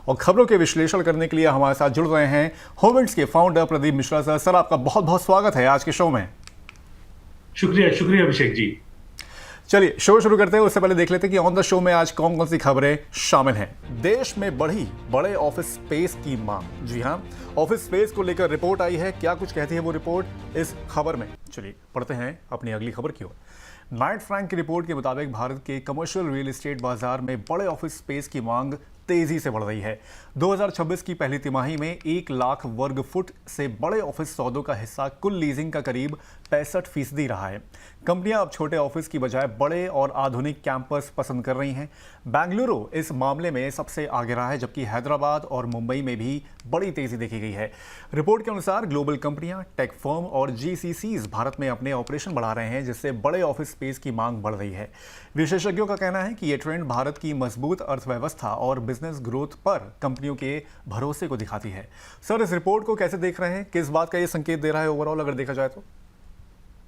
और खबरों के विश्लेषण करने के लिए हमारे साथ जुड़ रहे हैं होविंड्स के founder Pradeep Mishra sir. Sir, आपका बहुत बहुत स्वागत है आज के शो में। शुक्रिया शुक्रिया अभिषेक जी। चलिए शो शुरू करते हैं। उससे पहले देख लेते हैं कि ऑन द शो में आज कौन कौन सी खबरें शामिल हैं। देश में बढ़ी बड़े ऑफिस स्पेस की मांग। जी हां, ऑफिस स्पेस को लेकर रिपोर्ट आई है। क्या कुछ कहती है वो रिपोर्ट इस खबर में, चलिए पढ़ते हैं अपनी अगली खबर की ओर। नाइट फ्रैंक की रिपोर्ट के मुताबिक भारत के कमर्शियल रियल एस्टेट बाजार में बड़े ऑफिस स्पेस की मांग तेजी से बढ़ रही है। 2026 की पहली तिमाही में 1 लाख वर्ग फुट से बड़े ऑफिस सौदों का हिस्सा कुल लीजिंग का करीब 65% रहा है। कंपनियां अब छोटे ऑफिस की बजाय बड़े और आधुनिक कैंपस पसंद कर रही हैं। बेंगलुरु इस मामले में सबसे आगे रहा है, जबकि हैदराबाद और मुंबई में भी बड़ी तेजी देखी गई है। रिपोर्ट के अनुसार ग्लोबल कंपनियां, टेक फर्म और जीसीसीज भारत में अपने ऑपरेशन बढ़ा रहे हैं, जिससे बड़े ऑफिस स्पेस की मांग बढ़ रही है। विशेषज्ञों का कहना है कि यह ट्रेंड भारत की मजबूत अर्थव्यवस्था और बिजनेस ग्रोथ पर कंपनियों के भरोसे को दिखाती है। सर, इस रिपोर्ट को कैसे देख रहे हैं? किस बात का ये संकेत दे रहा है ओवरऑल अगर देखा जाए तो?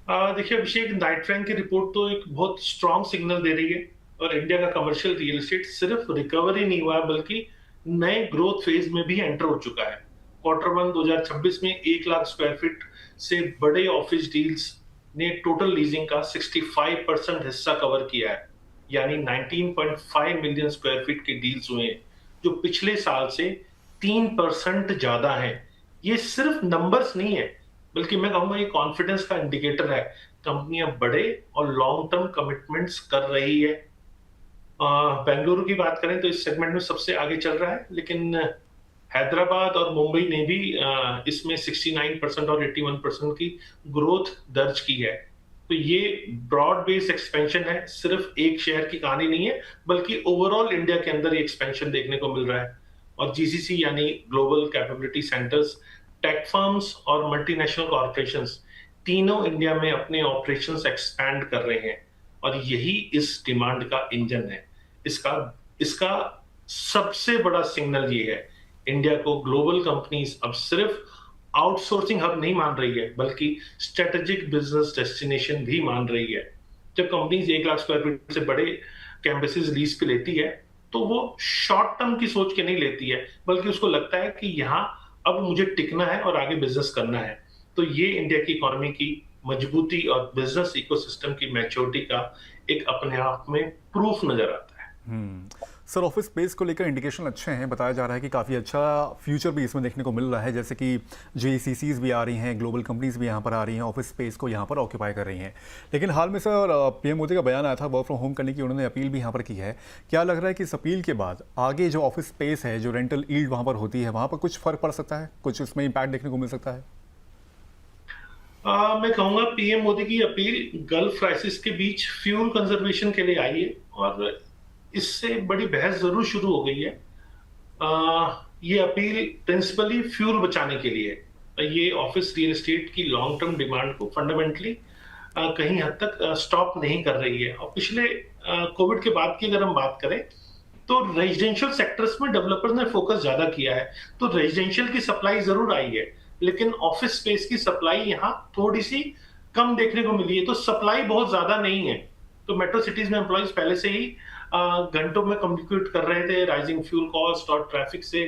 देखिए अभिषेक, नाइट फ्रैंक की रिपोर्ट तो एक बहुत स्ट्रांग सिग्नल दे रही है और इंडिया का कमर्शियल रियल एस्टेट सिर्फ रिकवरी नहीं हुआ है बल्कि नए ग्रोथ फेज में भी एंटर हो चुका है। क्वार्टर वन 2026 में 1 लाख स्क्वायर फीट से बड़े ऑफिस डील्स ने टोटल लीजिंग का 65% हिस्सा कवर किया है, यानी 19.5 मिलियन स्क्वायर फीट के डील्स हुए हैं, जो पिछले साल से 3% ज्यादा है। ये सिर्फ नंबर्स नहीं है बल्कि मैं कहूंगा ये कॉन्फिडेंस का इंडिकेटर है। कंपनियां बड़े और लॉन्ग टर्म कमिटमेंट्स कर रही है। बेंगलुरु की बात करें तो इस सेगमेंट में सबसे आगे चल रहा है, लेकिन हैदराबाद और मुंबई ने भी इसमें 69% और 81% की ग्रोथ दर्ज की है। तो ये ब्रॉड बेस एक्सपेंशन है, सिर्फ एक शहर की कहानी नहीं है बल्कि ओवरऑल इंडिया के अंदर ये एक्सपेंशन देखने को मिल रहा है। और जीसीसी यानी global capability centres, tech firms और मल्टीनेशनल कॉर्पोरेशंस तीनों इंडिया में अपने ऑपरेशंस एक्सपैंड कर रहे हैं और यही इस डिमांड का इंजन है। इसका इसका सबसे बड़ा सिग्नल ये है, इंडिया को ग्लोबल कंपनीज अब सिर्फ आउटसोर्सिंग हब नहीं मान रही है बल्कि स्ट्रेटेजिक बिजनेस डेस्टिनेशन भी मान रही है। जब कंपनीज 1 लाख स्क्वायर फीट से बड़े कैंपसेस लीज पे लेती है तो वो शॉर्ट टर्म की सोच के नहीं लेती है बल्कि उसको लगता है कि यहाँ अब मुझे टिकना है और आगे बिजनेस करना है। तो ये इंडिया की इकोनॉमी की मजबूती और बिजनेस इकोसिस्टम की मैच्योरिटी का एक अपने आप में प्रूफ नजर आता है। सर, ऑफिस स्पेस को लेकर इंडिकेशन अच्छे हैं। बताया जा रहा है कि काफ़ी अच्छा फ्यूचर भी इसमें देखने को मिल रहा है, जैसे कि जेसीसीज भी आ रही हैं, ग्लोबल कंपनीज भी यहाँ पर आ रही हैं, ऑफिस स्पेस को यहाँ पर ऑक्यूपाई कर रही हैं। लेकिन हाल में सर पीएम मोदी का बयान आया था वर्क फ्रॉम होम करने की, उन्होंने अपील भी यहाँ पर की है। क्या लग रहा है कि इस अपील के बाद आगे जो ऑफिस स्पेस है, जो रेंटल ईल्ड वहाँ पर होती है, वहाँ पर कुछ फर्क पड़ सकता है, कुछ उसमें इम्पैक्ट देखने को मिल सकता है? मैं कहूंगा पीएम मोदी की अपील गल्फ क्राइसिस के बीच फ्यूल कंजर्वेशन के लिए आई है और इससे बड़ी बहस जरूर शुरू हो गई है। ये अपील प्रिंसिपली फ्यूल बचाने के लिए है। ये ऑफिस रियल एस्टेट की लॉन्ग टर्म डिमांड को फंडामेंटली कहीं हद तक स्टॉप नहीं कर रही है। और पिछले कोविड के बाद की अगर हम बात करें तो रेजिडेंशियल सेक्टर्स में डेवलपर्स ने फोकस ज्यादा किया है, तो रेजिडेंशियल की सप्लाई जरूर आई है लेकिन ऑफिस स्पेस की सप्लाई यहाँ थोड़ी सी कम देखने को मिली है। तो सप्लाई बहुत ज्यादा नहीं है। तो मेट्रो सिटीज में एम्प्लॉइज पहले से ही घंटों में कम्युनिकेट कर रहे थे। राइजिंग फ्यूल कॉस्ट और ट्रैफिक से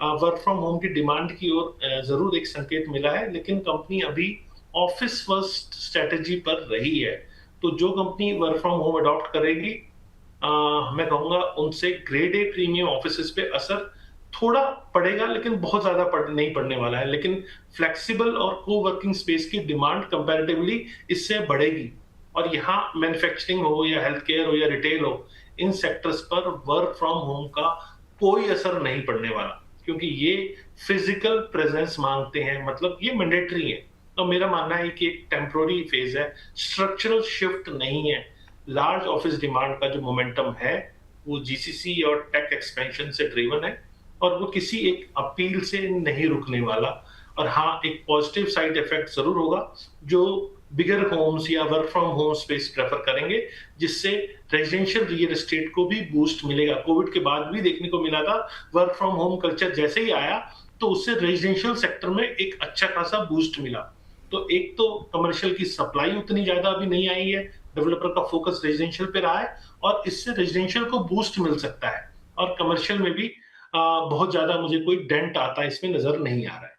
वर्क फ्रॉम होम की डिमांड की ओर जरूर एक संकेत मिला है, लेकिन कंपनी अभी ऑफिस फर्स्ट स्ट्रेटेजी पर रही है। तो जो company work from home adopt करेगी, मैं कहूंगा उनसे ग्रेड ए प्रीमियम ऑफिस पे असर थोड़ा पड़ेगा लेकिन बहुत ज्यादा नहीं पड़ने वाला है। लेकिन फ्लेक्सिबल और को वर्किंग स्पेस की डिमांड कंपैरेटिवली इससे बढ़ेगी और यहाँ मैन्युफैक्चरिंग हो या हेल्थ केयर हो या रिटेल हो, इन सेक्टर्स पर वर्क फ्रॉम होम का कोई असर नहीं पड़ने वाला क्योंकि ये फिजिकल प्रेजेंस मांगते हैं, मतलब ये मैंडेटरी है। तो मेरा मानना है कि एक टेम्पोररी फेज है, स्ट्रक्चरल शिफ्ट नहीं है। लार्ज ऑफिस डिमांड का जो मोमेंटम है वो जीसीसी और टेक एक्सपेंशन से ड्रिवन है और वो किसी एक अपील से नहीं रुकने वाला। और हाँ, एक पॉजिटिव साइड इफेक्ट जरूर होगा, जो बिगर होम्स या work from home space prefer करेंगे, जिससे रेजिडेंशियल रियल एस्टेट को भी बूस्ट मिलेगा। कोविड के बाद भी देखने को मिला था, वर्क फ्रॉम होम कल्चर जैसे ही आया तो उससे रेजिडेंशियल सेक्टर में एक अच्छा खासा बूस्ट मिला। तो एक तो कमर्शियल की सप्लाई उतनी ज्यादा अभी नहीं आई है, डेवलपर का फोकस रेजिडेंशियल पे रहा है और इससे रेजिडेंशियल को बूस्ट मिल सकता है और कमर्शियल में भी बहुत ज्यादा मुझे कोई डेंट आता इसमें नजर नहीं आ रहा है।